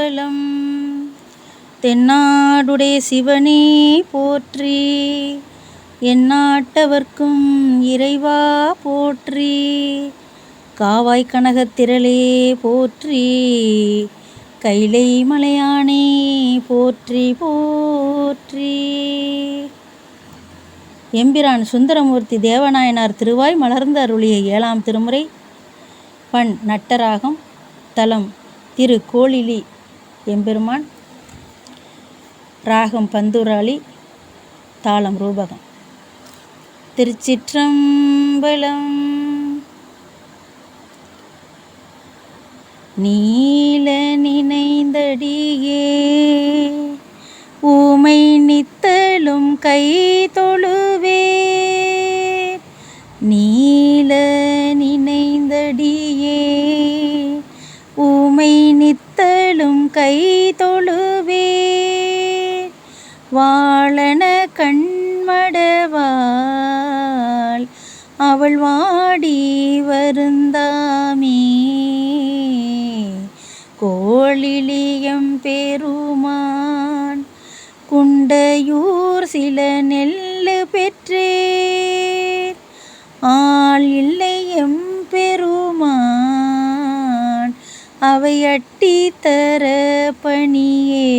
திருச்சிற்றம்பலம். தென்னாடுடைய சிவனே போற்றி, எந்நாட்டவர்க்கும் இறைவா போற்றி. காவாய் கனகத்திரளே போற்றி, கைலை மலையானே போற்றி போற்றி. எம்பிரான் சுந்தரமூர்த்தி தேவநாயனார் திருவாய் மலர்ந்து அருளிய 7ஆம் திருமுறை. பண் நட்டராகம். தலம் திரு கோளிலி எம்பெருமான். ராகம் பந்துராளி. தாளம் ரூபகம். திருச்சிற்றம்பலம். நீல நினைந்தடியே ஊமை நித்தலும் கை தொழுவே. நீல நினைந்தடியே ஊமை நித்தலும் கை தொழுவே. வாழன கண்மடவாள் அவள் வாடி வருந்தாமே. கோளிலியம் பெருமான் குண்டையூர் சில நெல்லு பெற்றேன். ஆள் இல்லை எம்பெருமான் அவை அட்டி தர பணியே.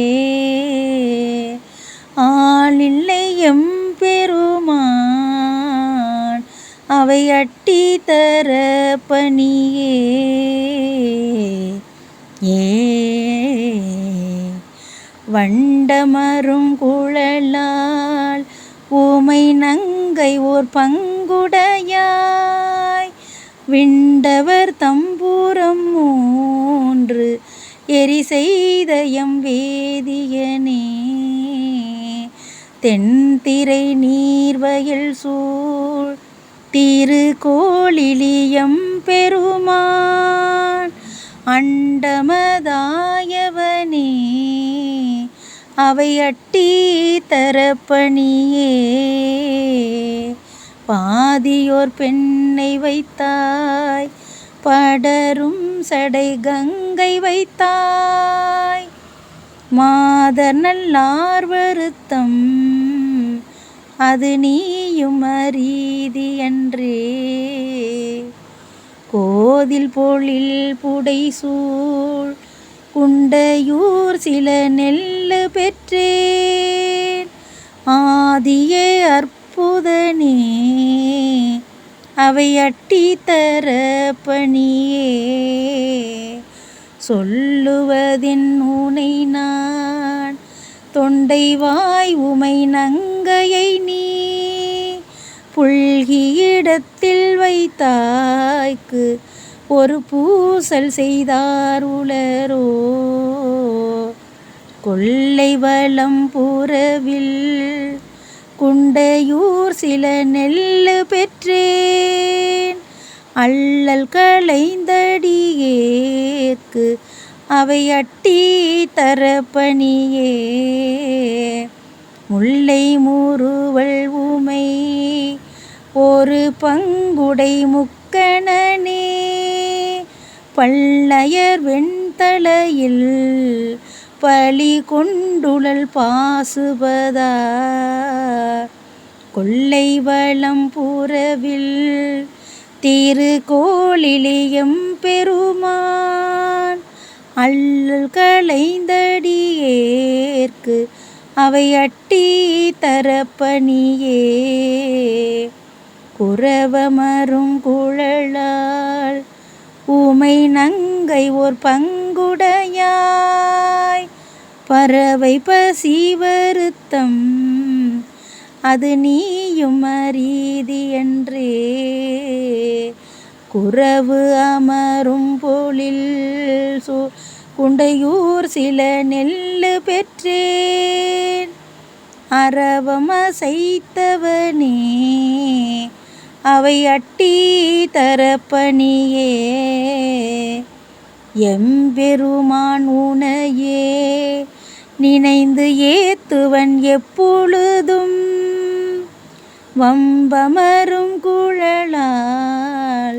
ஆள் இல்லை எம்பெருமான் அவை அட்டி தர பணியே. வண்டமரும் குழலால் ஊமை நங்கை ஓர் பங்குடையாய். விண்டவர் தம்பூரம் 3 எரி செய்த எம் வேதியனே. தென்திரை நீர்வயல் சூழ் திரு கோளிலியம் பெருமான். அண்டமதாயவனே அவை அட்டி தரப்பணியே. பாதியோர் பெண்ணை வைத்தாய் படரும் சடை கங்கை வைத்தாய். மாதர் நல்லார் வருத்தம் அது நீயும் அறிதியன்றே. கோதில் பொழில் புடைசூழ் குண்டையூர் சில நெல்லு பெற்றேன். ஆதியே அற்புதனே அவை அட்டி தர பணியே. சொல்லுவதின் உனை நான் தொண்டைவாய் உமை நங்கையை நீ. புல்கியிடத்தில் வைத்தாய்க்கு ஒரு பூசல் செய்தார் உளரோ. கொல்லை வளம் புறவில் குண்டையூர் சில நெல்லு பெற்றேன். அல்லல் களைந்தடியேற்கு அவை அட்டி தரப்பணியே. முல்லை முறுவல் உமை ஒரு பங்குடை முக்கணனே. பல்லையர் வெண்தலையில் பலி கொண்டுழல் பாசுபதா. கொல்லை வளம் புறவில் திரு கோளிலியம் பெருமான். அல்லல் களைந்தடியேற்கு அவை அட்டி தரப்பணியே. குரவமரும் குழலால் ஊமை நங்கை ஓர் பங்குடையாய். பறவை பசி வருத்தம் அது நீயும் அறிதியன்றே. குரவு அமரும் பொழில் குண்டையூர் சில நெல்லு பெற்றேன். அரவம் அசைத்தவனே அவை அட்டி தரப்பணியே. எம்பெருமான் உனையே நினைந்து ஏத்துவன் எப்பொழுதும். வம்பமரும் குழலால்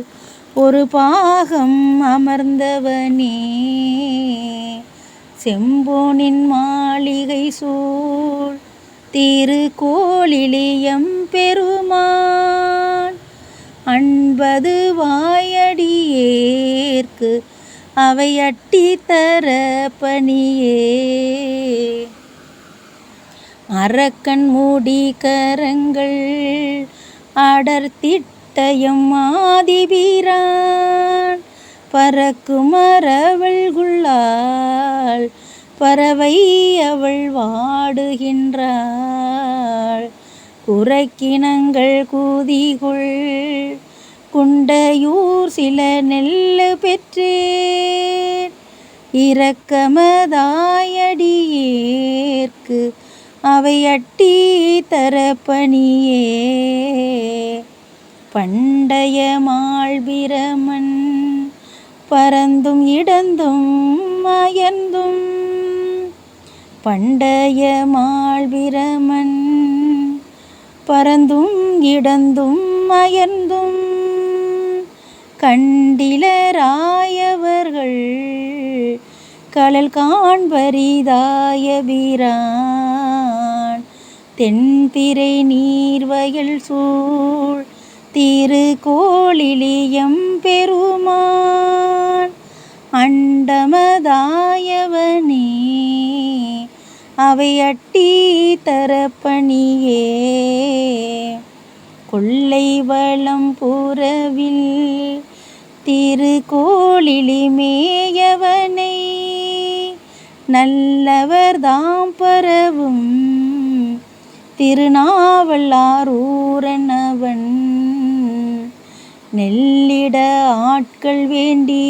ஒரு பாகம் அமர்ந்தவனே செம்பொனின் மாளிகை சூழ் திருக்கோளிலியம் பெருமான் அன்பது வாயடியேற்கு அவை அட்டி தர பணியே. அரக்கன் மூடி கரங்கள் அடர்த்திட்டயம் ஆதிபிரான் பறக்கும் அரவல்குள்ளாள் பறவை அவள் வாடுகின்றாள். குறைக்கினங்கள் கூதிகுள் குண்டையூர் சில நெல்லு பெற்றேன் இரக்கமதாயடியேற்கு அவை அட்டி தர பணியே. பண்டைய மாழ்பிரமன் பரந்தும் இடந்தும் அயர்ந்தும் பண்டைய மாழ்பிரமன் பரந்தும் இடந்தும் அயர்ந்தும் கண்டிலராயவர்கள் கழல் காண்பரிதாய பிரான் தென்திரை நீர்வயல் சூழ் திருக்கோளிலியம் பெருமான் அண்டமதாயவனே அவை அட்டி தர பணியே. கொள்ளை வளம் புறவில் திருக்கோளிலி மேயவனை நல்லவர் தாம் பரவும் திருநாவலாரூரனவன் நெல்லிட ஆட்கள் வேண்டி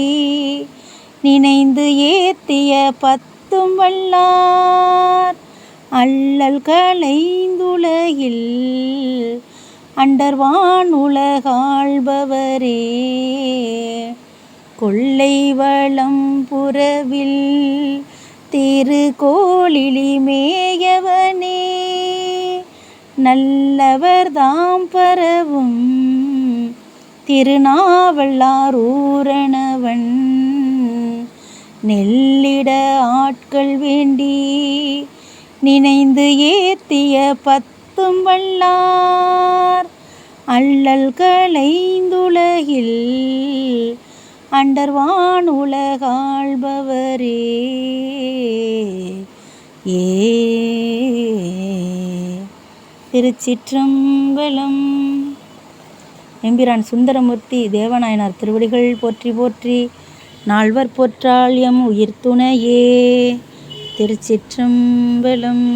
நினைந்து ஏத்திய பத்தும் வல்லார் அல்லல் களைந்துலகில் அண்டர்வான் உலகாள்பவரே. கொள்ளை வளம் புறவில் திருக்கோளிலி மேயவனே நல்லவர் தாம் பரவும் திருநாவலாரூரனவன் நெல்லிட ஆட்கள் வேண்டி நினைந்து ஏத்திய பத்தும் வல்லார் அல்லல் களைந்துலகில் அண்டர்வான் உலகாள்பவரே. ஏ திருச்சிற்றம்பலம். எம்பிரான் சுந்தரமூர்த்தி தேவநாயனார் திருவடிகள் போற்றி போற்றி. நால்வர் போற்றால் எம் உயிர் துணையே. திருச்சிற்றம்பலம்.